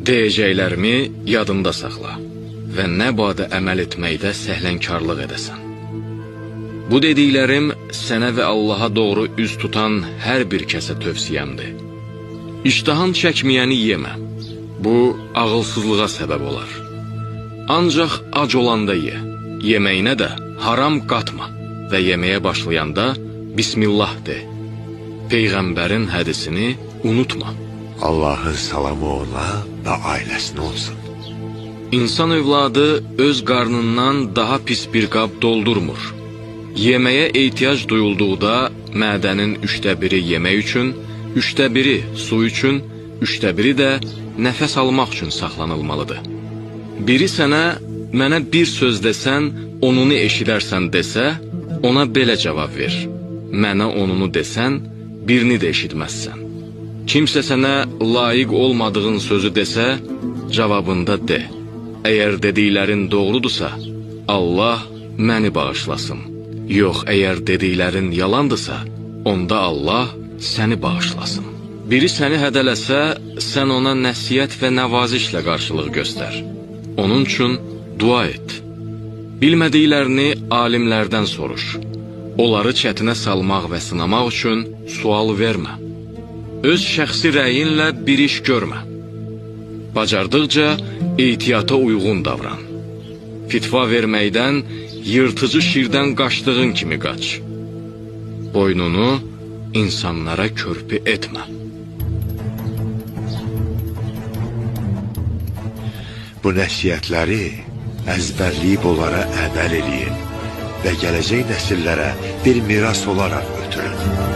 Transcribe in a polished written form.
Deyəcəklərimi yadında saxla və nə badə əməl etməkdə səhlənkarlıq edəsən. Bu dediklərim sənə və Allaha doğru üz tutan hər bir kəsə tövsiyəmdir. İştahan çəkməyəni yemə. Bu, ağılsızlığa səbəb olar. Ancaq ac olanda ye. Yeməyinə də haram qatma və yeməyə başlayanda Bismillah de. Peyğəmbərin hədisini unutma. Allahın salamı ona və ailəsinə olsun. İnsan övladı öz qarnından daha pis bir qab doldurmur. Yeməyə ehtiyac duyulduqda mədənin 1/3 yemək üçün, 1/3 su üçün, 1/3 də nəfəs almaq üçün saxlanılmalıdır. Biri sənə, mənə bir söz desən, onunu eşidərsən desə, ona belə cavab ver. Mənə onunu desən, birini də eşitməzsən. Kimsə sənə layiq olmadığın sözü desə, cavabında de. Əgər dediklərin doğrudursa, Allah məni bağışlasın. Yox, əgər dediklərin yalandırsa, onda Allah səni bağışlasın. Biri səni hədələsə, sən ona nəsiyyət və nəvazişlə qarşılıq göstər. Onun üçün dua et. Bilmədiklərini alimlərdən soruş. Onları çətinə salmaq və sınamaq üçün sual vermə. Öz şəxsi rəyinlə bir iş görmə. Bacardıqca ehtiyata uyğun davran. Fitva verməkdən, yırtıcı şirdən qaçdığın kimi qaç. Boynunu insanlara körpü etmə. Bu nəsiyyətləri əzbərləyib onlara əməl eləyin və gələcək nəsillərə bir miras olaraq ötürün.